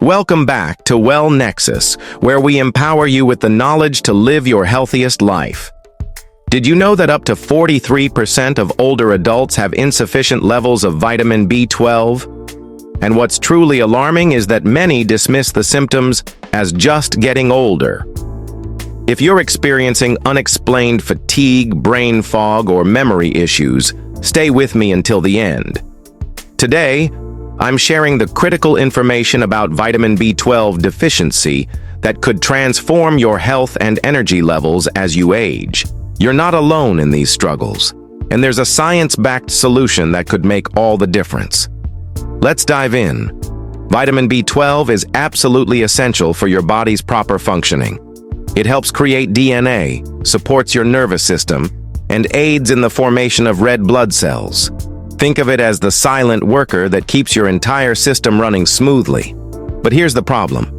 Welcome back to WellNexus, where we empower you with the knowledge to live your healthiest life. Did you know that up to 43% of older adults have insufficient levels of vitamin B12? And what's truly alarming is that many dismiss the symptoms as just getting older. If you're experiencing unexplained fatigue, brain fog, or memory issues, stay with me until the end. Today, I'm sharing the critical information about vitamin B12 deficiency that could transform your health and energy levels as you age. You're not alone in these struggles, and there's a science-backed solution that could make all the difference. Let's dive in. Vitamin B12 is absolutely essential for your body's proper functioning. It helps create DNA, supports your nervous system, and aids in the formation of red blood cells. Think of it as the silent worker that keeps your entire system running smoothly. But here's the problem.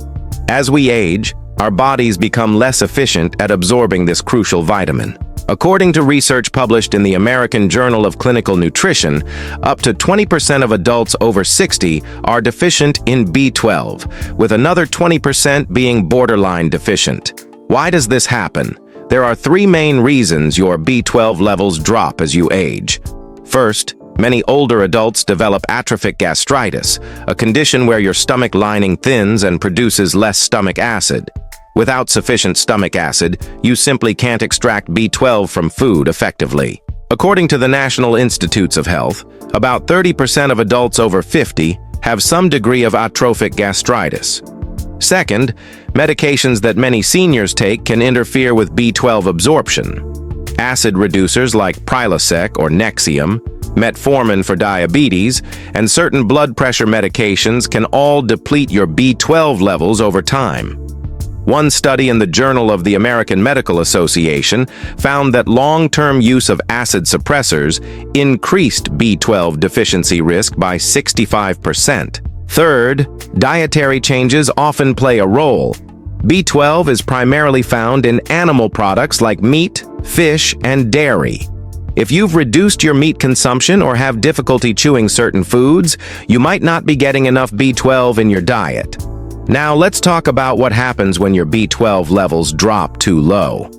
As we age, our bodies become less efficient at absorbing this crucial vitamin. According to research published in the American Journal of Clinical Nutrition, up to 20% of adults over 60 are deficient in B12, with another 20% being borderline deficient. Why does this happen? There are three main reasons your B12 levels drop as you age. First, many older adults develop atrophic gastritis, a condition where your stomach lining thins and produces less stomach acid. Without sufficient stomach acid, you simply can't extract B12 from food effectively. According to the National Institutes of Health, about 30% of adults over 50 have some degree of atrophic gastritis. Second, medications that many seniors take can interfere with B12 absorption. Acid reducers like Prilosec or Nexium, metformin for diabetes, and certain blood pressure medications can all deplete your B12 levels over time. One study in the Journal of the American Medical Association found that long-term use of acid suppressors increased B12 deficiency risk by 65%. Third, dietary changes often play a role. B12 is primarily found in animal products like meat, fish, and dairy. If you've reduced your meat consumption or have difficulty chewing certain foods, you might not be getting enough B12 in your diet. Now let's talk about what happens when your B12 levels drop too low.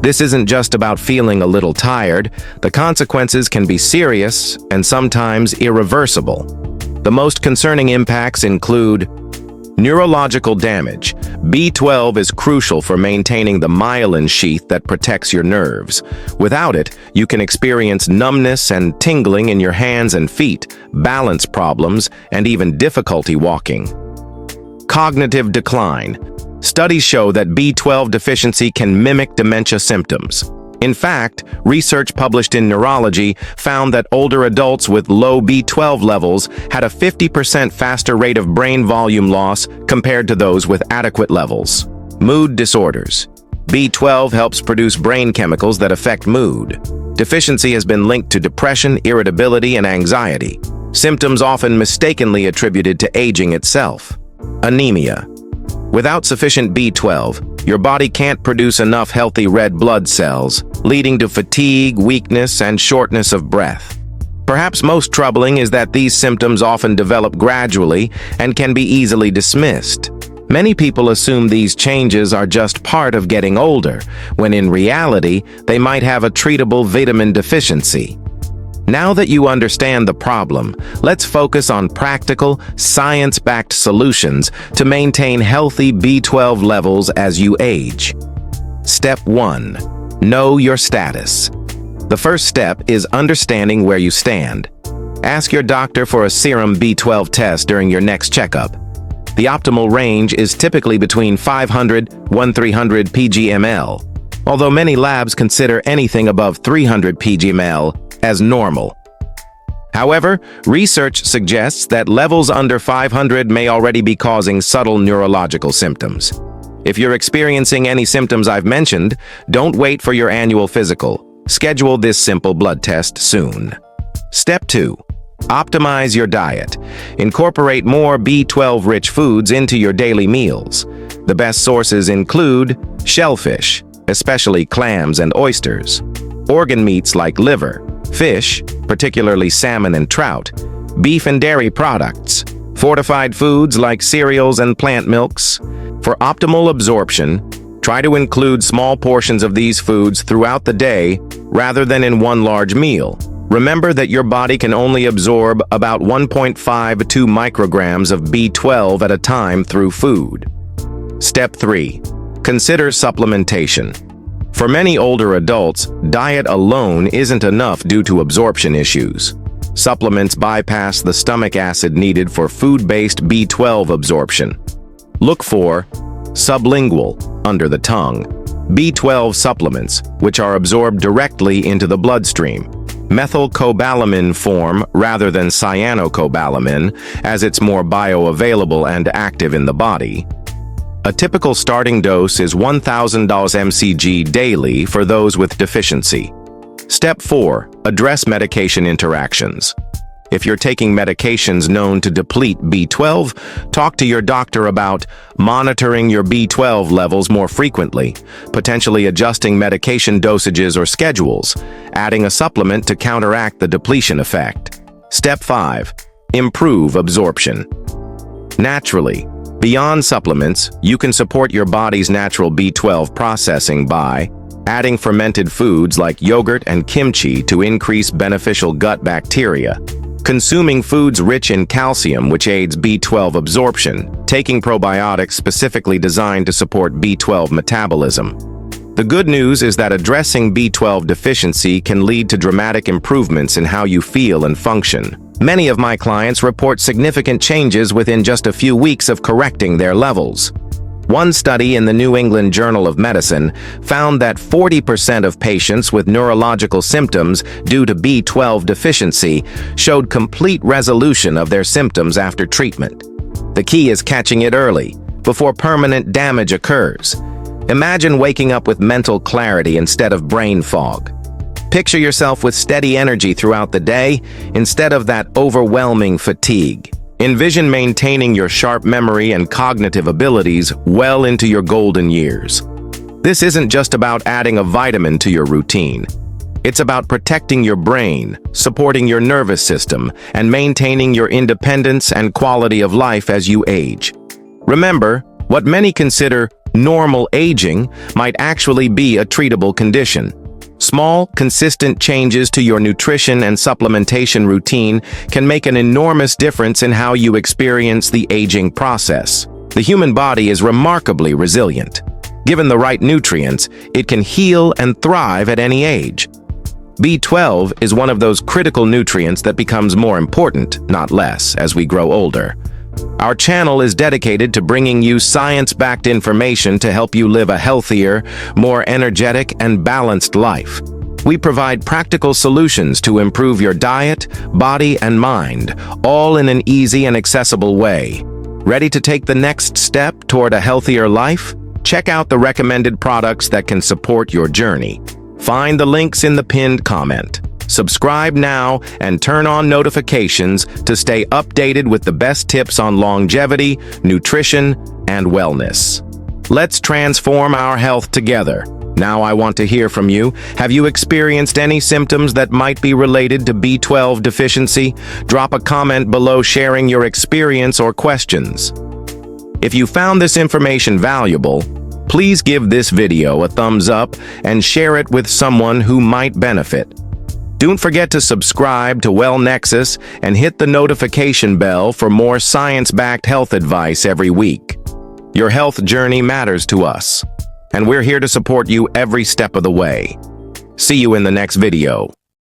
This isn't just about feeling a little tired. The consequences can be serious and sometimes irreversible. The most concerning impacts include neurological damage. B12 is crucial for maintaining the myelin sheath that protects your nerves. Without it, you can experience numbness and tingling in your hands and feet, balance problems, and even difficulty walking. Cognitive decline. Studies show that B12 deficiency can mimic dementia symptoms. In fact, research published in Neurology found that older adults with low B12 levels had a 50% faster rate of brain volume loss compared to those with adequate levels. Mood disorders. B12 helps produce brain chemicals that affect mood. Deficiency has been linked to depression, irritability, and anxiety, symptoms often mistakenly attributed to aging itself. Anemia. Without sufficient B12, your body can't produce enough healthy red blood cells, leading to fatigue, weakness, and shortness of breath. Perhaps most troubling is that these symptoms often develop gradually and can be easily dismissed. Many people assume these changes are just part of getting older, when in reality, they might have a treatable vitamin deficiency. Now that you understand the problem, let's focus on practical, science-backed solutions to maintain healthy B12 levels as you age. Step 1. Know your status. The first step is understanding where you stand. Ask your doctor for a serum B12 test during your next checkup. The optimal range is typically between 500 and 1300 pg/ml, although many labs consider anything above 300 pg/ml as normal. However, research suggests that levels under 500 may already be causing subtle neurological symptoms. If you're experiencing any symptoms I've mentioned, don't wait for your annual physical. Schedule this simple blood test soon. Step 2. Optimize your diet. Incorporate more B12-rich foods into your daily meals. The best sources include shellfish, especially clams and oysters, organ meats like liver, fish, particularly salmon and trout, beef and dairy products, Fortified foods like cereals and plant milks. For optimal absorption, try to include small portions of these foods throughout the day rather than in one large meal. Remember that your body can only absorb about 1.52 micrograms of B12 at a time through food. Step 3. Consider supplementation. For many older adults, diet alone isn't enough due to absorption issues. Supplements bypass the stomach acid needed for food-based B12 absorption. Look for sublingual, under the tongue, B12 supplements, which are absorbed directly into the bloodstream. Methylcobalamin form rather than cyanocobalamin, as it's more bioavailable and active in the body. A typical starting dose is 1,000 mcg daily for those with deficiency. Step 4. Address medication interactions. If you're taking medications known to deplete B12, talk to your doctor about monitoring your B12 levels more frequently, potentially adjusting medication dosages or schedules, adding a supplement to counteract the depletion effect. Step 5. Improve absorption. Naturally, beyond supplements, you can support your body's natural B12 processing by adding fermented foods like yogurt and kimchi to increase beneficial gut bacteria, consuming foods rich in calcium which aids B12 absorption, taking probiotics specifically designed to support B12 metabolism. The good news is that addressing B12 deficiency can lead to dramatic improvements in how you feel and function. Many of my clients report significant changes within just a few weeks of correcting their levels. One study in the New England Journal of Medicine found that 40% of patients with neurological symptoms due to B12 deficiency showed complete resolution of their symptoms after treatment. The key is catching it early, before permanent damage occurs. Imagine waking up with mental clarity instead of brain fog. Picture yourself with steady energy throughout the day instead of that overwhelming fatigue. Envision maintaining your sharp memory and cognitive abilities well into your golden years. This isn't just about adding a vitamin to your routine. It's about protecting your brain, supporting your nervous system, and maintaining your independence and quality of life as you age. Remember, what many consider normal aging might actually be a treatable condition. Small, consistent changes to your nutrition and supplementation routine can make an enormous difference in how you experience the aging process. The human body is remarkably resilient. Given the right nutrients, it can heal and thrive at any age. B12 is one of those critical nutrients that becomes more important, not less, as we grow older. Our channel is dedicated to bringing you science-backed information to help you live a healthier, more energetic, and balanced life. We provide practical solutions to improve your diet, body, and mind, all in an easy and accessible way. Ready to take the next step toward a healthier life? Check out the recommended products that can support your journey. Find the links in the pinned comment. Subscribe now and turn on notifications to stay updated with the best tips on longevity, nutrition, and wellness. Let's transform our health together. Now I want to hear from you. Have you experienced any symptoms that might be related to B12 deficiency? Drop a comment below sharing your experience or questions. If you found this information valuable, please give this video a thumbs up and share it with someone who might benefit. Don't forget to subscribe to WellNexus and hit the notification bell for more science-backed health advice every week. Your health journey matters to us, and we're here to support you every step of the way. See you in the next video.